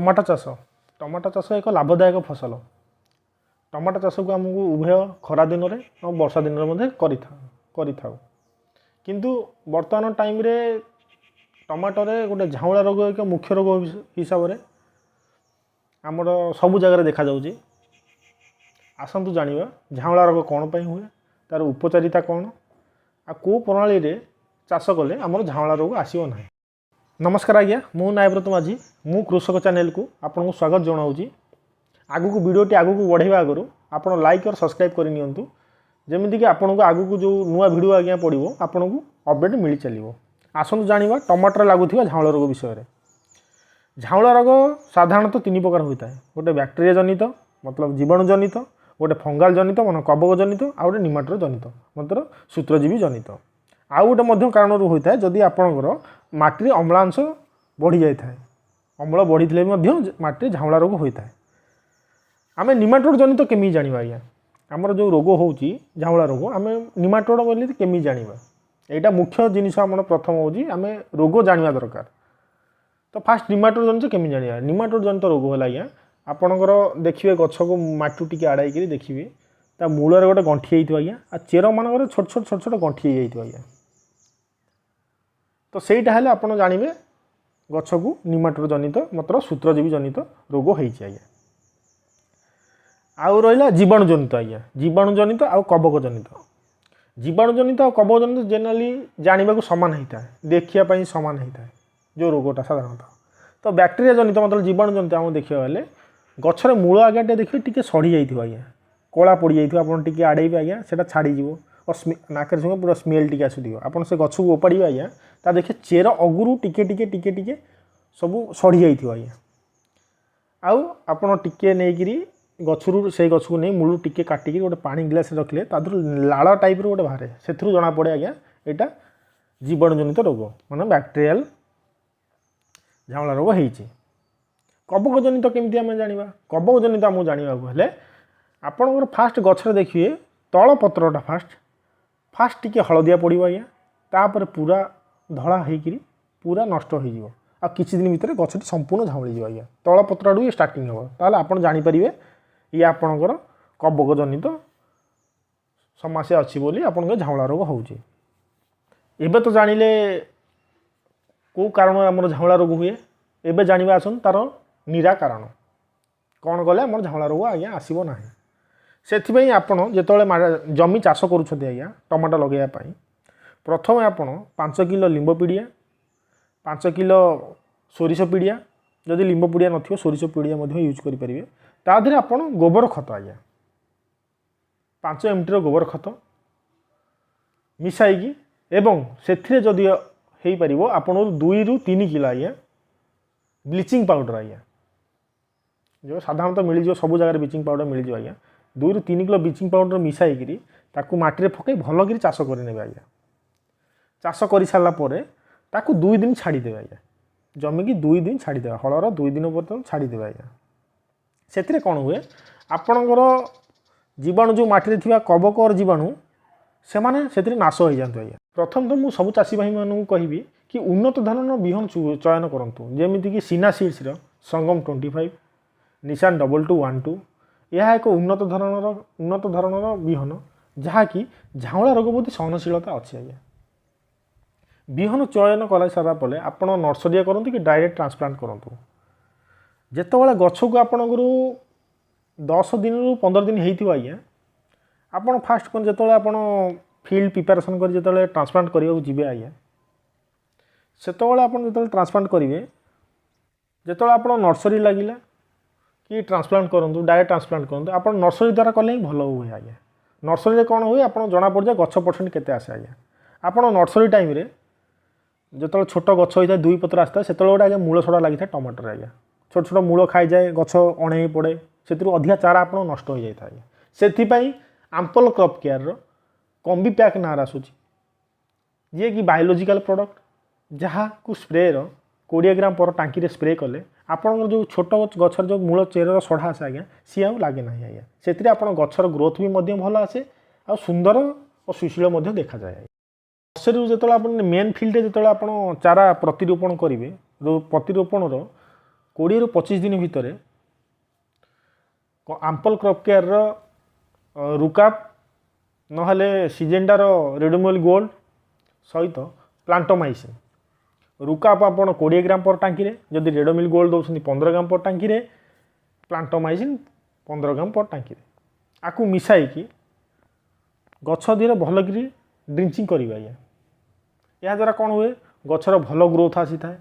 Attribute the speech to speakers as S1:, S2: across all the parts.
S1: Tomato चाष एक लाभदायक फसल। टमाटो चाष को आमको उभय खरा दिन में और वर्षा दिन में किंतु वर्तमान टाइम रे टमाटो रे गोटे झाउला रोग एक मुख्य रोग हिसाब से आमर सबू जगह देखा जाउची। आसतु जानिबा झाउला रोग कौन पर हुए, तार उपचारिता कौन आ को प्रणाली रे चाष कले आमर झाउला रोग आसीबो नाही। नमस्कार आज्ञा, मु नायब्रत माझी, मु कृषक चैनल को आपको स्वागत जनाऊँगी। आगु को वीडियोटी आगु को बढ़ावा आगु आप लाइक और सब्सक्राइब करनी जमीक आपको आगु को जो नुआ वीडियो आज्ञा पड़ो आपन को अपडेट मिल चलो। आसतु जाना टमाटर लगुवा झाउला रोग विषय में। झाउला रोग साधारणतः तीन प्रकार होता है। गोटे बैक्टेरिया जनित मतलब जीवाणु जनित, गोटे फंगाल जनित मन कवक जनित, आ गए निमाटोर जनित मतलब सूत्रजीवी जनित। आउ गोटे कारण होता है जदि आपणकर माटी अम्लांश बढ़ी जाए, अम्ल बढ़ी माटी झाउला रोग होता है। आम निमाटोड जनित केमी जाना आज्ञा आमर जो रोग होची झाउला रोग आम निमाटोड बोली केमी जाना, यहाँ मुख्य जिनिस आम प्रथम होची आम रोग जाना दरकार। तो फास्ट निमाटोड जनित केमी जाना, निमाटोड जनित रोग है आज्ञा आपणकर देखिए गछ को माटी टी आड़ाई देखिए ता मूल गोटे गंठी होता आज्ञा आ चेर मान छोट छोट छोट छोट गंठी होता आज्ञा। तो सहीटा है आप जानवे गछ को निमाटोड जनित मतलब सूत्रजीवी जनित रोग होती आज्ञा। आउ रहा जीवाणु जनित आज्ञा, जीवाणु जनित आ कवक जनित। जीवाणु जनित आ कवक जनित जेनराली जानवा सामान होता है, देखापी सामान होता है जो रोगटा साधारणतः। तो बैक्टेरिया जनित मतलब जीवाणु जनित आम देखा गले गचर मूल आज्ञा देखिए टी सड़ी जाइए आज्ञा, कला पड़ जाइए आप आड़े आज्ञा से छाड़ीज और नाकर संगे पूरा स्मेल टी आसो आप से गछ को ओपाड़े आज्ञा ता देखिए चेर अगुरु टिके टिके टिके टिके सब सड़ी जाइए आज्ञा। आउ आपड़ टिके नहीं गचरू से गछ को नहीं मूल टिके काटिकी गोटे पानी ग्लास रखिले तादर लाड़ टाइप गोटे बाहर से जना पड़े आज्ञा यहाँ जीवाणु जनित रोग माने बैक्टेरियल झाउला रोग होती। कवक जनित केमती आम जाना, कवक जनित आमको जानवा हेले आपणकर फास्ट गचर देखिए तल पत्रटा फास्ट टिके हलदिया पड़ो आज्ञा, तापर पूरा धड़ा होकर पूरा नष्ट हो आ किछि दिन भितर गछटी संपूर्ण झाउली आज्ञा। तल पत्रटू ये स्टार्टिंग हम ताले आपण जानीपारे ये आपणकर कवक जनित समस्या अच्छी बोली आपन झाउला रोग होउची। एबे तो जानिले को कारण आमर झाउला रोग हुए, एबे जानिबा आसन तार निराकरण कौन गले आमर झाउला रोग आज्ञा आसीबो नाही। सेथिबई आपण जेतोले जमी चाष करूछथि आज्ञा टमाटो लगेया पई प्रथम आपण 5 kilo limb Pidiya, 5 kilo सोरिष Pidiya, जदि लिंब पिडिया नथियो सोरिष पिडिया मध्ये यूज करि परिबे। ता देहरे आपण गोबर खत आज्ञा 5 एमटी गोबर खत मिसाई एवं सेथिरे जदि हेई परिबो आपण 2 रु 3 किलो आज्ञा ब्लीचिंग पाउडर आज्ञा जो साधारणतः मिल जो सब जगह ब्लीचिंग पाउडर मिल जो आज्ञा 2 रु 3 किलो ब्लीचिंग पाउडर मिसाई ताकू माटी पकई भल चाष करने आज्ञा। चाष कर सारा पर ताकू 2 दिन छाड़ीदे आज्ञा, जमी की 2 दिन छाड़ीदे हलर 2 दिन पर्यटन छाड़ीदे आज्ञा। से कौन हुए आपणकर जीवाणु जो माटी थी कवक और जीवाणु से माने से नाश हो जाते आज्ञा। प्रथम तो मुझे सब चाषी भाई मानू कहबी कि उन्नत धरण विहन चयन करूँ जमीक सीना सीड्स संगम 25, निशान 2212 यह एक उन्नत धरणर विहन जहाँकि झाउला रोग प्रति सहनशीलता अच्छी आज्ञा। विहन चयन कला सारा पले आप नर्सरी करते कि डायरेक्ट ट्रांसप्लांट करूँ। जितेबाला गछ को आपणकर 10 दिन रु 15 दिन होता आज्ञा आपड़ फास्ट कर जो आप फील्ड प्रिपेरेसन कर जो ट्रांसप्लांट करने जी आज्ञा से जो ट्रांसप्लांट करेंगे जो आप नर्सरी लगिला कि ट्रांसप्लांट करूँ डायरेक्ट ट्रांसप्लांट करूँ आप नर्सरी द्वारा कले ही भल हुए आज्ञा। नर्सरी कौन हुए आप जना पड़ जाए गछ परसेंट केते आसे आज्ञा। आप नर्सरी टाइम रे जो छोट गछ होता है 2 पत्र आसता है से गोटे आज्ञा मूल छड़ा लगी था टमाटर आज्ञा छोट छोट मूल खाई जाए गछ अणे पड़े से अधिका चारा आप नष्ट हो जाता है। से आम्पल क्रॉप केयर कॉम्बी पैक नार आसूची जी कि बायोलॉजिकल प्रोडक्ट जहाँ को स्प्रे 20 ग्राम पर टांकी स्प्रे कले आपंकर जो छोट गचर जो मूल चेर सढ़ा आसे आज्ञा सी आउ लगे ना आज्ञा। से आप गचर ग्रोथ भी भल आसे आ सुंदर और सुशील देखा जाए। नर्सरी जो आप मेन फील्ड जो आप चारा प्रतिरोपण करेंगे प्रतिरोपण 20 ରୁ 25 दिन भितर आम्पल क्रॉप केयर रुकाप नहले सिजेंडार रेडोमोल गोल्ड सहित प्लांटोमाइसिन रुकाप आपण 20 ग्राम पर टांकी रे जदि रेडोमिल गोल्ड दउछनी 15 ग्राम पर टांकी रे प्लांटोमाइसिन 15 ग्राम पर टांकी रे आकु मिसाई कि गछ धीरे भल कि ड्रिंचिंग करिबा या द्वारा कौन हुए गछर भल ग्रोथ आसी थाए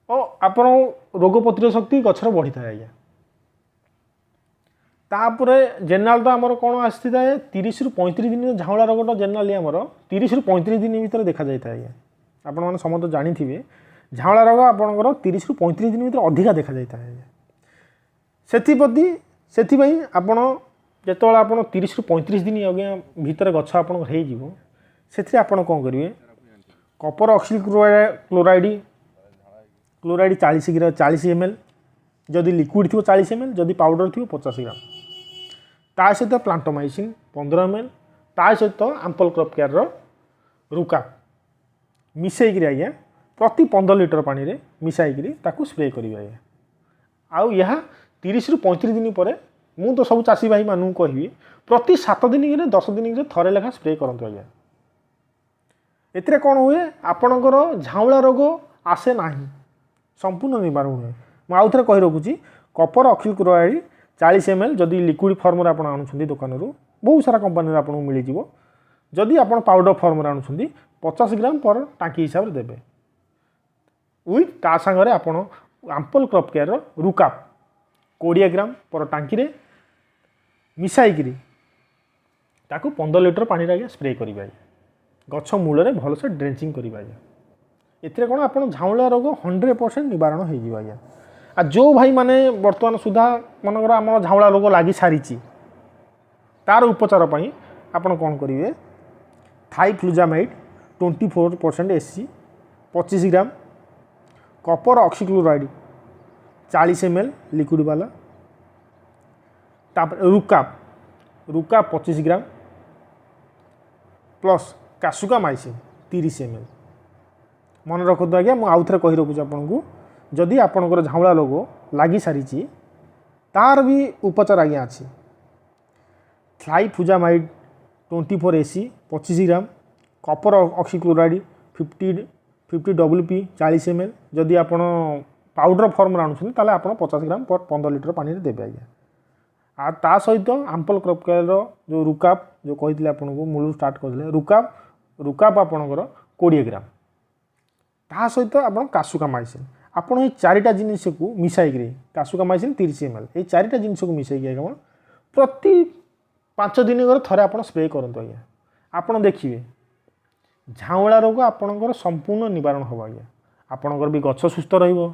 S1: और आपण रोग प्रतिरोध शक्ति गछर बढ़ी थाए आज्ञा तापरे जेनराल तो आमर कौन आसी थाए 30 ରୁ 35 दिन झाउला रोगटा जेनराली आमर 30 ରୁ 35 दिन भितर देखा जाई थाए आज्ञा आपण माने समस्त जानि थिबे झाउला रोग आपणकर 30 ରୁ 35 दिन भितर अधिका देखा जाई थाए आज्ञा सेति पई आपण जेतोला आपण 30 ରୁ 35 दिन आज्ञा भितर गछ आपण हेई जीवो सेथि आपण कोन करिवे कॉपर ऑक्सिल क्लोराइड 40 ml जदि लिक्विड थी 40 ml जदि पाउडर थी 50 ग्राम ता सहित प्लांटोमाइसिन 15 ml ता सहित आम्पल क्रॉप केयर रुका मिसैक आज्ञा प्रति 15 लीटर पानी रे मिसाइक ताकू स्प्रे करिवे आज्ञा आउ यह 30 ରୁ 35 दिन पर मु तो सब चाषी भाई मानू कहबी प्रति 7 दिन कि 10 दिन कि थरे लेखा स्प्रे करंतु आज्ञा एतरे कौन हुए आपणकर झाउला रोग आसे नाही संपूर्ण निवारण हुए मुझे आउ थे कही रखुची कॉपर ऑक्सिल क्लोराइड 40 ml जदि लिक्विड फॉर्म रे आपण आणुछंती दुकान रू बहुत सारा कंपनी रे आपन मिली जिवो जदि आपण पाउडर फॉर्म रे आणुछंती 50 ग्राम पर टांकी हिसाब रे देबे विथ ता संगे आपण आम्पल क्रॉप केयर रुकाप 20 ग्राम पर टांकी रे मिसाइकरी ताकू 15 लीटर पानी रे स्प्रे करिबा गछ मूल रे भल से ड्रेंचिंग करिबा एथिरे कोन आपण झाउला रोग 100% निवारण हो जिवो आज्ञा आ जो भाई माने वर्तमान सुधा मनकर आम झाउला रोग लागी सारी तार उपचार पई आपण कोन करिवे थाइफ्लुजामाइड 24% SC 25 gram copper oxychloride 40 ml liquid वाला तापर रुकाप 25 ग्राम प्लस कासुकामाइसिन 30 ml मन रखु आज्ञा मुझे आउ थे कही रखुच्छी आपन को जदि आपणकर झाउला रोग लगी सारी तार भी उपचार आज्ञा अच्छी थाइफ्लुजामाइड 24 SC 25 gram copper oxychloride 50 WP 40 ml जदि आप पाउडर फॉर्म आणुछन ताले आपण 50 ग्राम पर 15 लीटर पानी रे देबे आज्ञा आ ता सहित आम्पल क्रॉप केयर जो रुकाप जो कहितले आपन को मूल स्टार्ट करले रुकाप आपणकर 20 ग्राम ता सहित आपण कासुकामाइसिन आपण ए चारिटा जिनिस को मिसाइक रे कासुकामाइसिन 30 ml ए चारिटा जिनिस को मिसाइक आज्ञा प्रति 5 दिन करे थरे आपण स्प्रे करंतो आज्ञा आपण देखिबे झाउला रोग आपणकर संपूर्ण निवारण हो आज्ञा आपणकर भी गछ सुस्थ रहिबो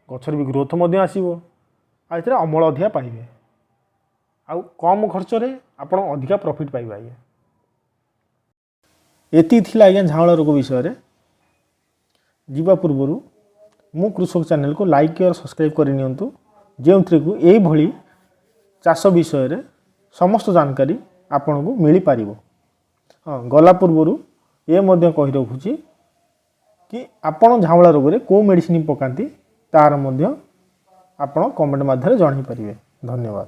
S1: गछर भी ग्रोथ मध्य आसीबो आ इतरे अमल अधिया पाइबे आ कम खर्च रे आपण अधिका प्रॉफिट पाइबे आज्ञा एति थिला आज्ञा झाउला रोग विषय रे जीवा पूर्व मु कृषक चैनल को लाइक और सब्सक्राइब कर नियंतु जो को यही भली चाष विषय रे समस्त जानकारी आपन को मिली पारिबो हाँ गला पूर्व ये मध्य कही रखुची कि आपण झाउला रोग रे को मेडिसिन पकांती तार मध्य आपण कमेंट माध्यम जणाई पारिबे। धन्यवाद।